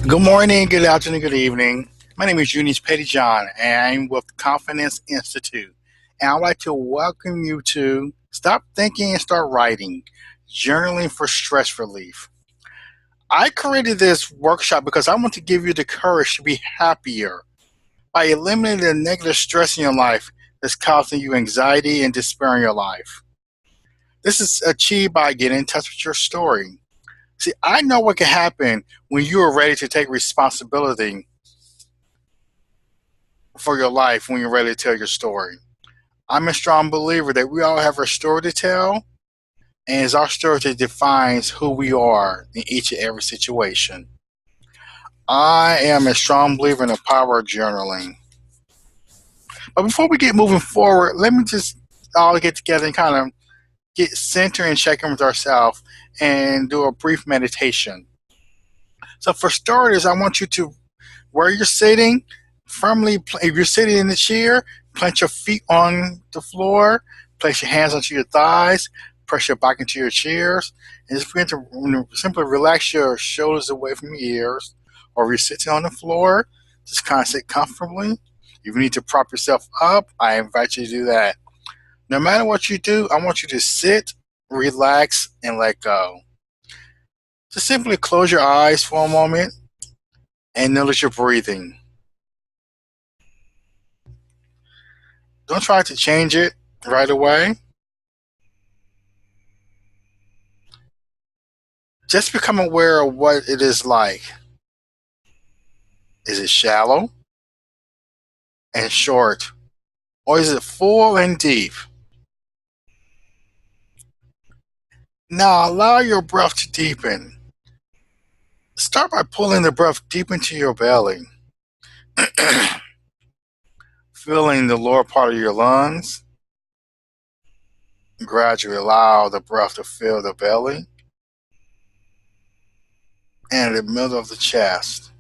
Good morning, good afternoon, good evening. My name is Juneous Pettijohn, and I'm with Calmfidence Institute. And I'd like to welcome you to Stop Thinking and Start Writing, Journaling for Stress Relief. I created this workshop because I want to give you the courage to be happier by eliminating the negative stress in your life that's causing you anxiety and despair in your life. This is achieved by getting in touch with your story. See, I know what can happen when you are ready to take responsibility for your life when you're ready to tell your story. I'm a strong believer that we all have a story to tell, and it's our story that defines who we are in each and every situation. I am a strong believer in the power of journaling. But before we get moving forward, let me just all get together and kind of get centered and check in with ourselves and do a brief meditation. So, for starters, I want you to, where you're sitting, if you're sitting in the chair, plant your feet on the floor, place your hands onto your thighs, press your back into your chairs, and just begin to simply relax your shoulders away from your ears. Or if you're sitting on the floor, just kind of sit comfortably. If you need to prop yourself up, I invite you to do that. No matter what you do, I want you to sit, relax, and let go. Just simply close your eyes for a moment and notice your breathing. Don't try to change it right away. Just become aware of what it is like. Is it shallow and short, or is it full and deep? Now allow your breath to deepen. Start by pulling the breath deep into your belly, filling the lower part of your lungs. Gradually allow the breath to fill the belly and the middle of the chest.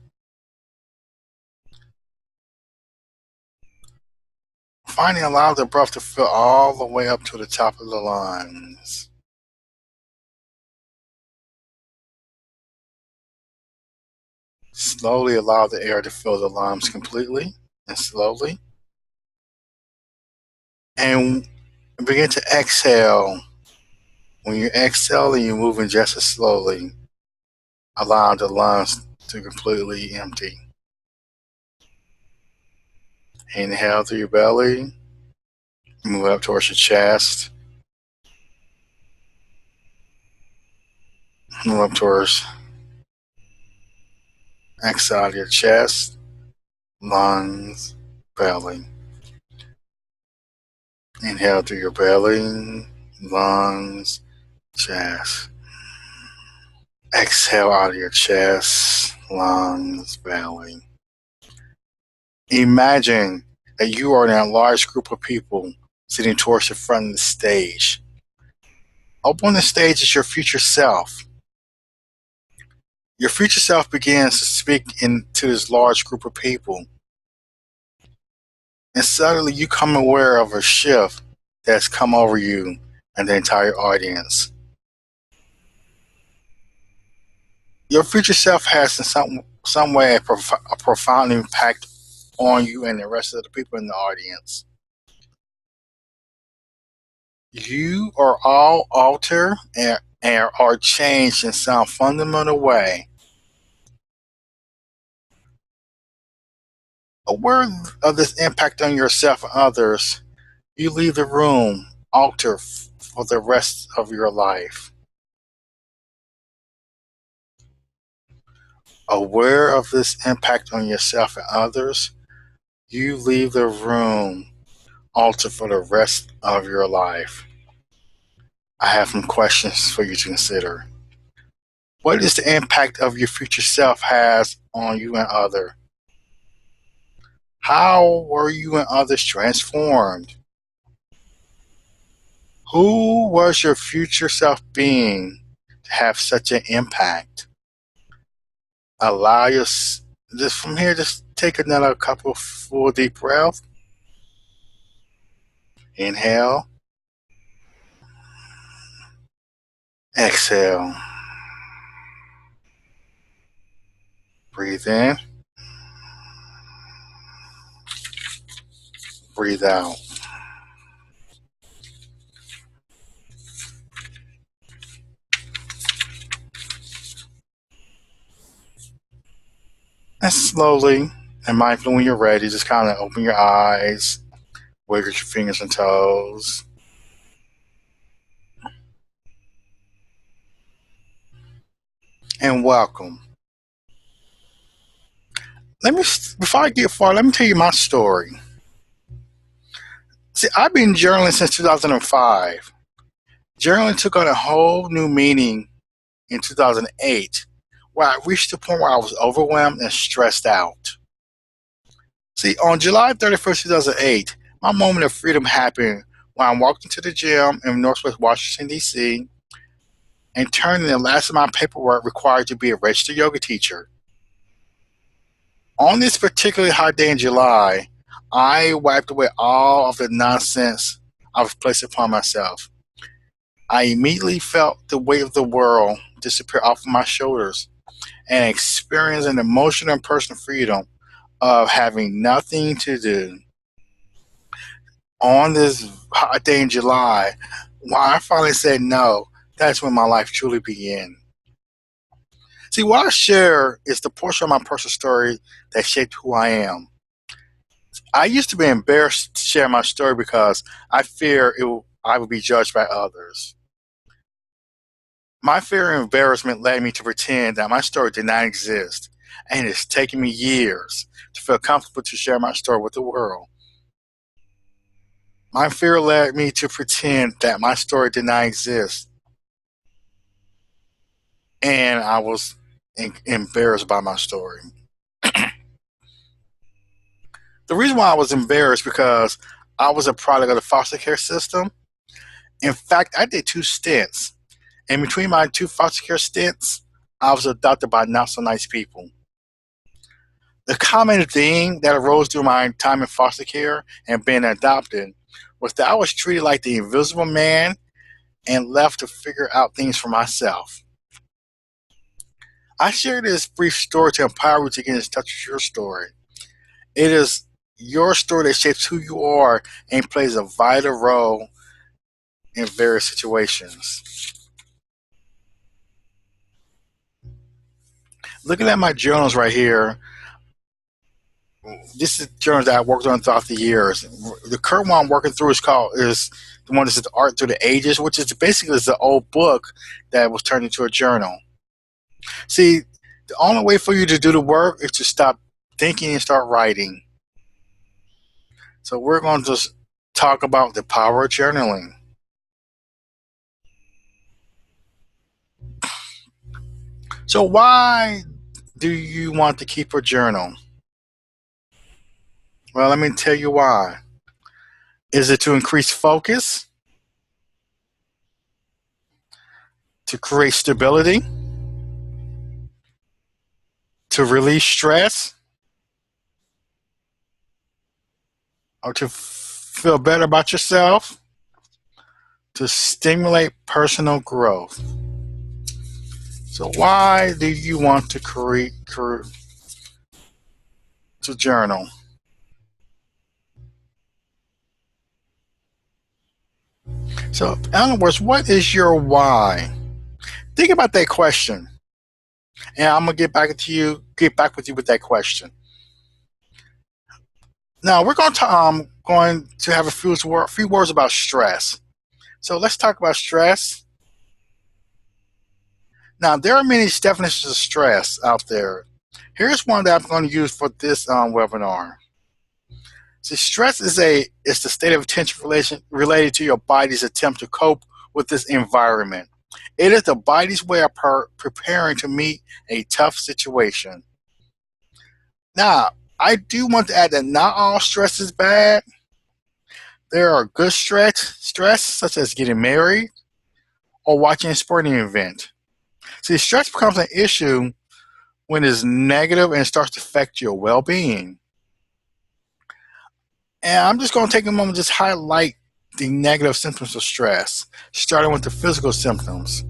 Finally, allow the breath to fill all the way up to the top of the lungs. Slowly allow the air to fill the lungs completely and slowly. And begin to exhale. When you're exhaling, you're moving just as slowly, allowing the lungs to completely empty. Inhale through your belly, move up towards your chest, move up towards exhale your chest, lungs, belly. Inhale through your belly, lungs, chest. Exhale out of your chest, lungs, belly. Imagine that you are in a large group of people sitting towards the front of the stage. Up on the stage is your future self. Your future self begins to speak into this large group of people. And suddenly you come aware of a shift that's come over you and the entire audience. Your future self has in some way a profound impact on you and the rest of the people in the audience. You are all altered and are changed in some fundamental way. Aware of this impact on yourself and others, you leave the room altered for the rest of your life. Aware of this impact on yourself and others, you leave the room altered for the rest of your life. I have some questions for you to consider. What is the impact of your future self has on you and others? How were you and others transformed? Who was your future self being to have such an impact? Allow your just from here, just take another couple full deep breaths. Inhale, exhale. Breathe in, breathe out. And slowly and mindfully, when you're ready, just kind of open your eyes, wiggle your fingers and toes. And welcome. Before I get far, let me tell you my story. See, I've been journaling since 2005. Journaling took on a whole new meaning in 2008, where I reached the point where I was overwhelmed and stressed out. See, on July 31st, 2008, my moment of freedom happened when I walked into the gym in Northwest Washington, D.C., and turned in the last of my paperwork required to be a registered yoga teacher. On this particularly hot day in July, I wiped away all of the nonsense I was placed upon myself. I immediately felt the weight of the world disappear off of my shoulders and experienced an emotional and personal freedom of having nothing to do. On this hot day in July, when I finally said no, that's when my life truly began. See, what I share is the portion of my personal story that shaped who I am. I used to be embarrassed to share my story because I fear I would be judged by others. My fear and embarrassment led me to pretend that my story did not exist, and it's taken me years to feel comfortable to share my story with the world. My fear led me to pretend that my story did not exist, and I was embarrassed by my story. The reason why I was embarrassed because I was a product of the foster care system. In fact, I did two stints. And between my two foster care stints, I was adopted by not so nice people. The common theme that arose through my time in foster care and being adopted was that I was treated like the invisible man and left to figure out things for myself. I share this brief story to empower you to get in touch with your story. It is your story that shapes who you are and plays a vital role in various situations. Looking at my journals right here, this is journals that I worked on throughout the years. The current one I'm working through is the one that says Art Through the Ages, which is basically the old book that was turned into a journal. See, the only way for you to do the work is to stop thinking and start writing. So we're going to just talk about the power of journaling. So why do you want to keep a journal? Well, let me tell you why. Is it to increase focus? To create stability? To release stress? Or to feel better about yourself? To stimulate personal growth? So why do you want to to journal? So in other words, what is your why? Think about that question. And I'm gonna get back with you with that question. Now we're going to have a few words about stress. So let's talk about stress. Now there are many definitions of stress out there. Here's one that I'm going to use for this webinar. See, stress is the state of tension related to your body's attempt to cope with this environment. It is the body's way of preparing to meet a tough situation. Now, I do want to add that not all stress is bad. There are good stress such as getting married or watching a sporting event. See, stress becomes an issue when it's negative and starts to affect your well-being. And I'm just going to take a moment to just highlight the negative symptoms of stress, starting with the physical symptoms.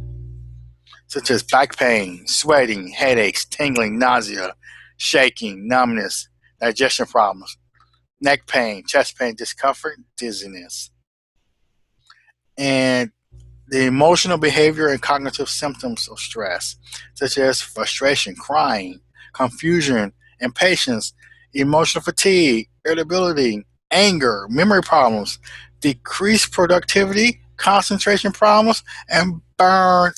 such as back pain, sweating, headaches, tingling, nausea, shaking, numbness, digestion problems, neck pain, chest pain, discomfort, dizziness. And the emotional behavior and cognitive symptoms of stress, such as frustration, crying, confusion, impatience, emotional fatigue, irritability, anger, memory problems, decreased productivity, concentration problems, and burnout.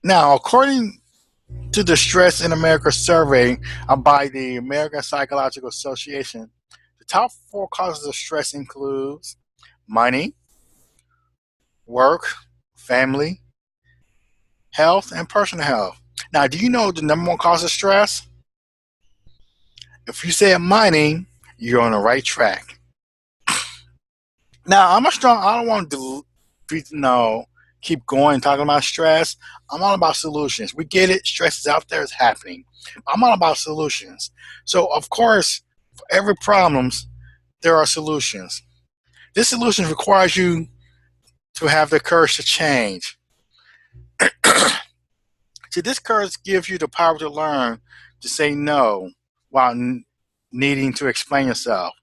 Now, according to the Stress in America survey by the American Psychological Association, the top four causes of stress includes money, work, family, health, and personal health. Now, do you know the number one cause of stress? If you said money, you're on the right track. Now, I don't want to keep going talking about stress. I'm all about solutions. We get it. Stress is out there. It's happening. I'm all about solutions. So, of course, for every problem, there are solutions. This solution requires you to have the courage to change. See, this courage gives you the power to learn to say no while needing to explain yourself.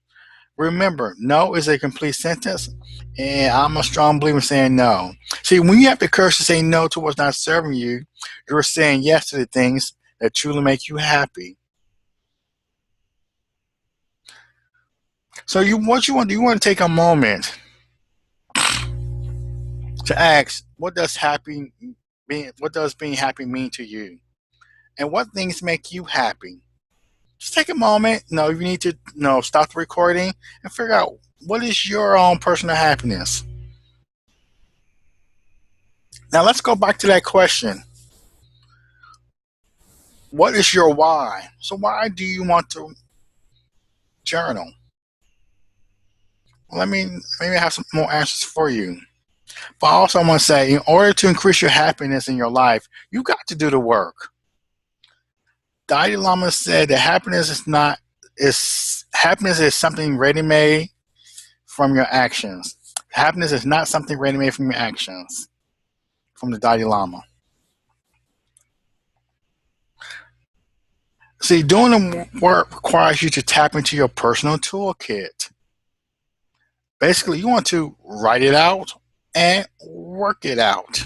Remember, no is a complete sentence, and I'm a strong believer in saying no. See, when you have the courage to say no to what's not serving you, you're saying yes to the things that truly make you happy. So, what you want? Do you want to take a moment to ask, what does being happy mean to you, and what things make you happy? Just take a moment. No, you need to stop the recording and figure out what is your own personal happiness. Now let's go back to that question. What is your why? So why do you want to journal? Let me maybe have some more answers for you. But also I want to say, in order to increase your happiness in your life, you got to do the work. Dalai Lama said that happiness is something ready made from your actions. Happiness is not something ready made from your actions. From the Dalai Lama. See, doing the work requires you to tap into your personal toolkit. Basically, you want to write it out and work it out.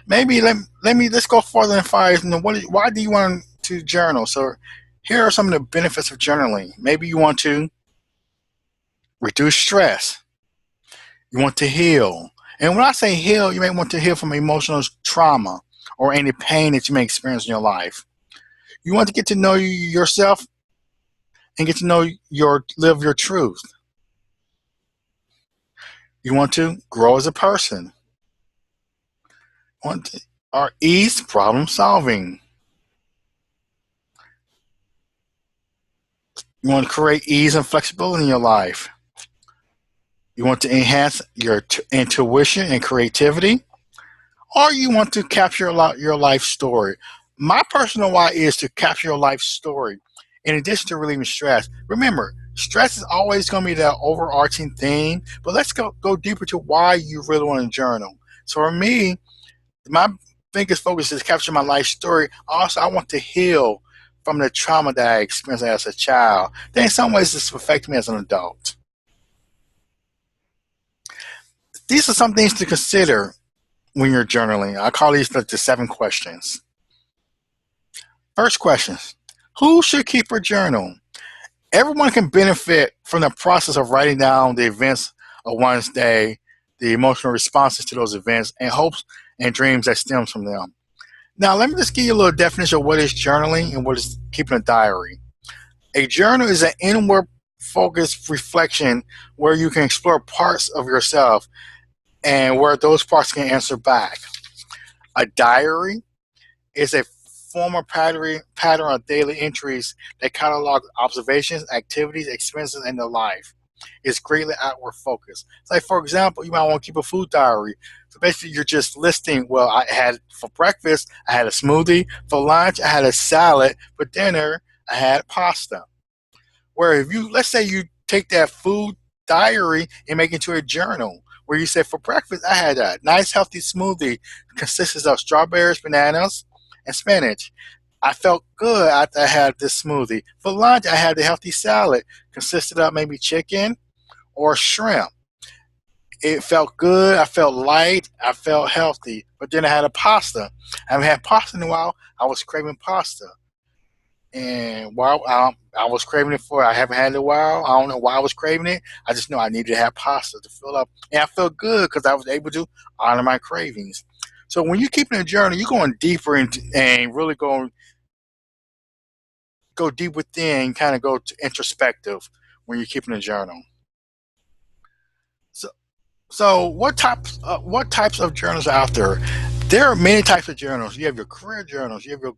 Maybe let's go further than five. Why do you want to journal? So here are some of the benefits of journaling. Maybe you want to reduce stress. You want to heal. And when I say heal, you may want to heal from emotional trauma or any pain that you may experience in your life. You want to get to know yourself and get to live your truth. You want to grow as a person. Or ease problem solving. You want to create ease and flexibility in your life. You want to enhance your intuition and creativity, or you want to capture your life story. My personal why is to capture your life story in addition to relieving stress. Remember, stress is always going to be the overarching theme, but let's go deeper to why you really want to journal. So for me, my biggest focus is capture my life story. Also, I want to heal from the trauma that I experienced as a child. That in some ways this affected me as an adult. These are some things to consider when you're journaling. I call these the 7 questions. First question, who should keep a journal? Everyone can benefit from the process of writing down the events of one's day, the emotional responses to those events, and hopes and dreams that stems from them. Now, let me just give you a little definition of what is journaling and what is keeping a diary. A journal is an inward focused reflection where you can explore parts of yourself and where those parts can answer back. A diary is a formal pattern of daily entries that catalog observations, activities, experiences, and the life. It's greatly outward focused. Like, for example, you might want to keep a food diary. So basically, you're just listing, well, I had for breakfast, I had a smoothie. For lunch, I had a salad. For dinner, I had pasta. Where if you, let's say you take that food diary and make it into a journal, where you say, for breakfast, I had a nice healthy smoothie consists of strawberries, bananas, and spinach. I felt good after I had this smoothie. For lunch, I had the healthy salad, consisted of maybe chicken or shrimp. It felt good. I felt light. I felt healthy. But then I had a pasta. I haven't had pasta in a while. I was craving pasta. And while I was craving it I haven't had it in a while. I don't know why I was craving it. I just know I needed to have pasta to fill up. And I felt good because I was able to honor my cravings. So when you're keeping a journal, you're going deeper into, and really go deep within, kind of go to introspective when you're keeping a journal. So, so what types of journals are out there? There are many types of journals. You have your career journals, you have your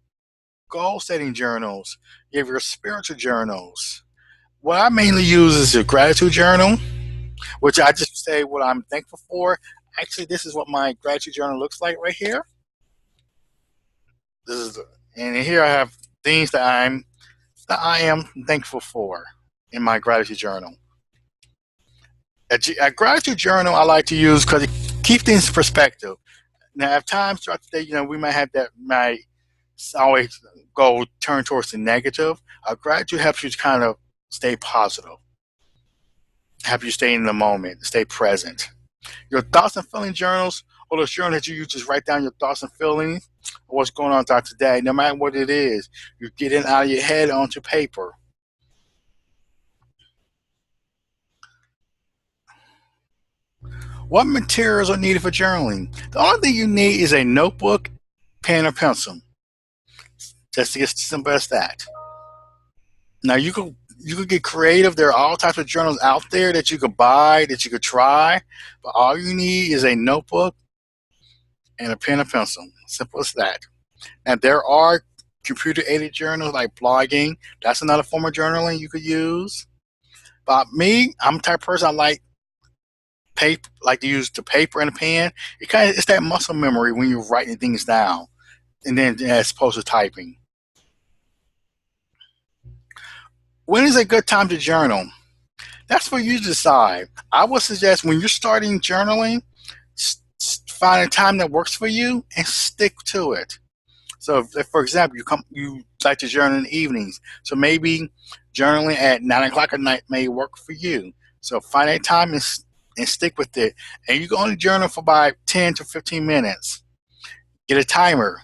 goal setting journals, you have your spiritual journals. What I mainly use is a gratitude journal, which I just say what I'm thankful for. Actually, this is what my gratitude journal looks like right here. This is, and here I have things that I am thankful for in my gratitude journal. A gratitude journal I like to use because it keeps things in perspective. Now, at times throughout the day, we might have that might always go turn towards the negative. Gratitude helps you to kind of stay positive, help you stay in the moment, stay present. Your thoughts and feeling journals, or those journals that you use, just write down your thoughts and feelings, what's going on throughout the day, no matter what it is. You get it out of your head onto paper. What materials are needed for journaling? The only thing you need is a notebook, pen, or pencil. Just to get simple as that. Now you could get creative. There are all types of journals out there that you could buy, that you could try, but all you need is a notebook and a pen and pencil. Simple as that. Now there are computer aided journals like blogging. That's another form of journaling you could use. But me, I'm the type of person I like to use the paper and the pen. It's that muscle memory when you're writing things down, and then as opposed to typing. When is a good time to journal? That's for you to decide. I would suggest when you're starting journaling, find a time that works for you and stick to it. So, if, for example, you like to journal in the evenings, so maybe journaling at 9 o'clock at night may work for you. So, find a time and stick with it. And you can only journal for about 10 to 15 minutes. Get a timer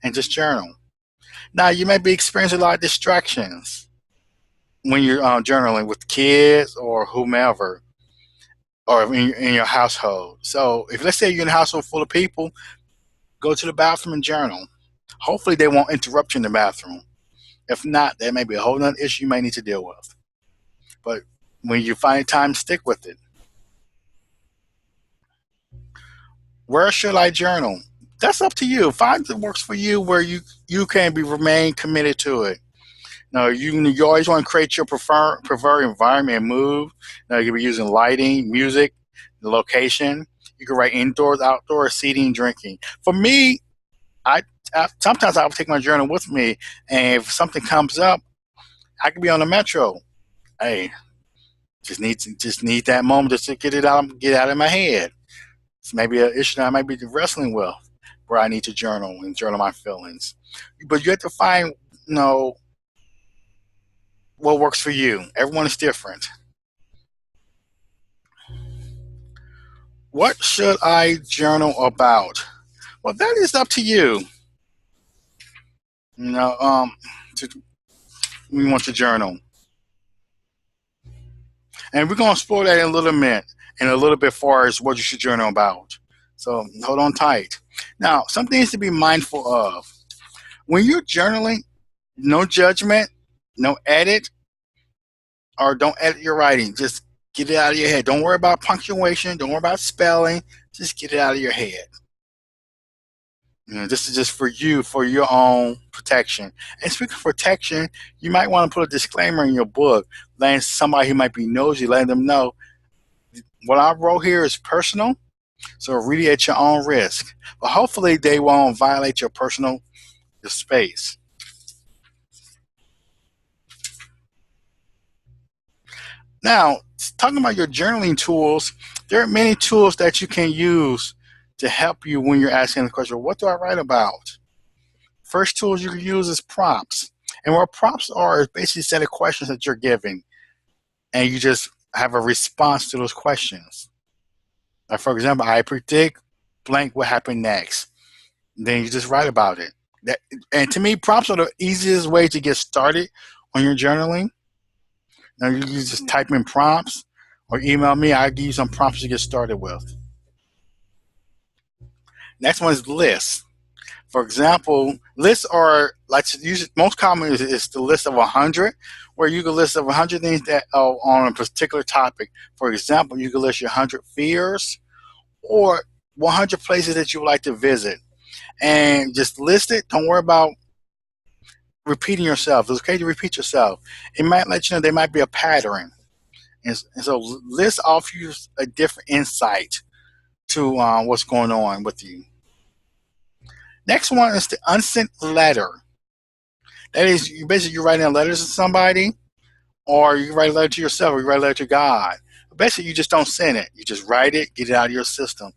and just journal. Now, you may be experiencing a lot of distractions when you're journaling with kids or whomever, or in your household. So, if let's say you're in a household full of people, go to the bathroom and journal. Hopefully, they won't interrupt you in the bathroom. If not, there may be a whole other issue you may need to deal with. But when you find time, stick with it. Where should I journal? That's up to you. Find what works for you where you can remain committed to it. Now, you always want to create your preferred environment and mood. Now, you can be using lighting, music, the location. You can write indoors, outdoors, seating, drinking. For me, I sometimes I will take my journal with me, and if something comes up, I could be on the metro. Hey, just need that moment just to get out of my head. It's maybe an issue that I might be wrestling with, where I need to journal and journal my feelings. But you have to find, you know, what works for you. Everyone is different. What should I journal about? Well, that is up to you. You know, to, we want to journal, and we're gonna explore that in a little bit, far as what you should journal about. So hold on tight. Now, some things to be mindful of when you're journaling. No judgment, no edit, or don't edit your writing. Just get it out of your head. Don't worry about punctuation. Don't worry about spelling. Just get it out of your head. This is just for you, for your own protection. And speaking of protection, you might want to put a disclaimer in your book, letting somebody who might be nosy, letting them know what I wrote here is personal, so read it at your own risk. But hopefully, they won't violate your your space. Now, talking about your journaling tools, there are many tools that you can use to help you when you're asking the question, what do I write about? First tools you can use is prompts. And what prompts are is basically a set of questions that you're giving, and you just have a response to those questions. Like, for example, I predict blank will happen next. Then you just write about it. And to me, prompts are the easiest way to get started on your journaling. Now you can just type in prompts or email me. I'll give you some prompts to get started with. Next one is lists. For example, lists are like usually most common is the list of 100, where you can list of 100 things that are on a particular topic. For example, you can list your 100 fears or 100 places that you would like to visit, and just list it. Don't worry about repeating yourself. It's okay to repeat yourself. It might let you know there might be a pattern, and so lists offer you a different insight to what's going on with you. Next one is the unsent letter. That is, you're writing a letter to somebody, or you write a letter to yourself, or you write a letter to God. Basically, you just don't send it. You just write it, get it out of your system.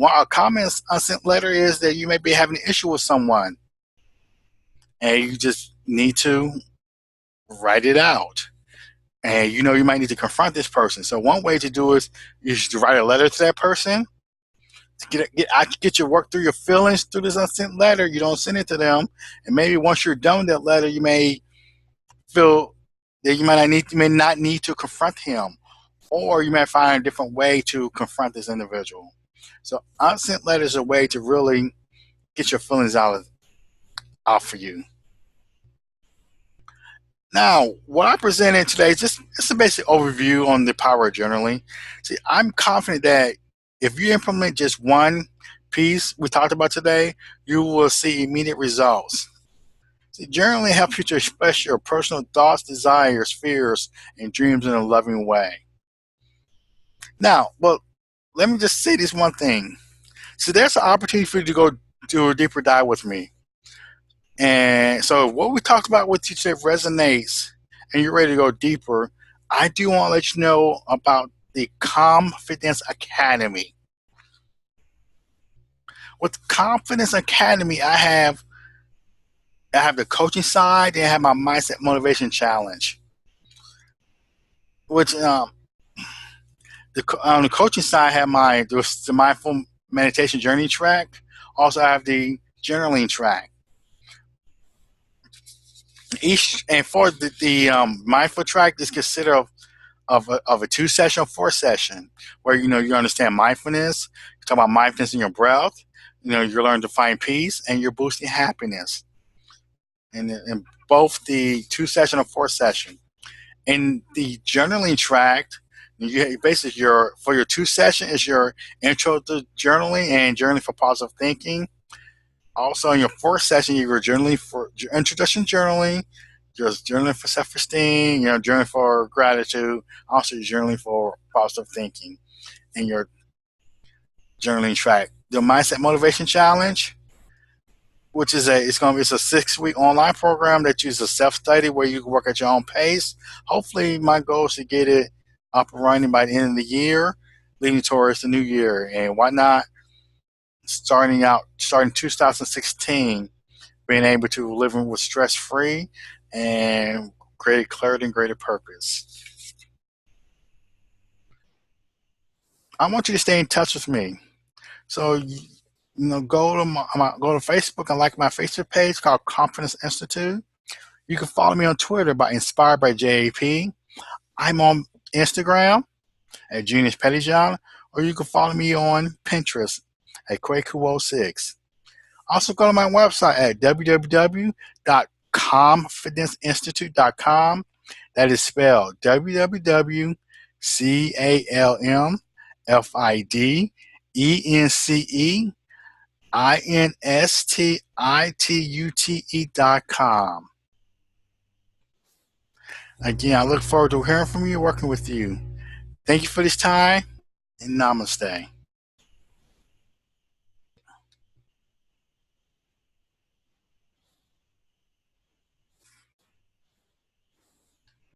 A common unsent letter is that you may be having an issue with someone, and you just need to write it out. And you might need to confront this person. So one way to do is you should write a letter to that person. To get your work through your feelings through this unsent letter. You don't send it to them, and maybe once you're done with that letter, you may feel that you may not need to confront him, or you may find a different way to confront this individual. So unsent letters are a way to really get your feelings out for you. Now, what I presented today is just a basic overview on the power of journaling. See, I'm confident that if you implement just one piece we talked about today, you will see immediate results. See, journaling helps you to express your personal thoughts, desires, fears, and dreams in a loving way. Now, well, let me just say this one thing. So there's an opportunity for you to go do a deeper dive with me. And so what we talked about with you today resonates and you're ready to go deeper, I do want to let you know about the Calmfidence Academy. With Calmfidence Academy, I have the coaching side and I have my mindset motivation challenge. Which on the coaching side, I have the mindful meditation journey track. Also, I have the journaling track. For the mindful track is considered of a 2-session or 4-session, where you understand mindfulness. You talk about mindfulness in your breath. You learn to find peace, and you're boosting happiness. And in both the 2-session or 4-session, in the journaling track, basically for your 2-session is your intro to journaling and journaling for positive thinking. Also, in your 4th-session, you were journaling for introduction journaling, just journaling for self-esteem, journaling for gratitude, also journaling for positive thinking in your journaling track. The Mindset Motivation Challenge, which is it's a 6-week online program that uses self-study where you can work at your own pace. Hopefully, my goal is to get it up and running by the end of the year, leading towards the new year. And why not? Starting 2016, being able to live with stress-free and greater clarity and greater purpose. I want you to stay in touch with me. So, go to Facebook and like my Facebook page called Calmfidence Institute. You can follow me on Twitter by Inspired by JAP. I'm on Instagram at Juneous Pettijohn, or you can follow me on Pinterest at Kwaku06. Also, go to my website at www.calmfidenceinstitute.com. That is spelled www.calmfidence.com. Again, I look forward to hearing from you, working with you. Thank you for this time, and namaste.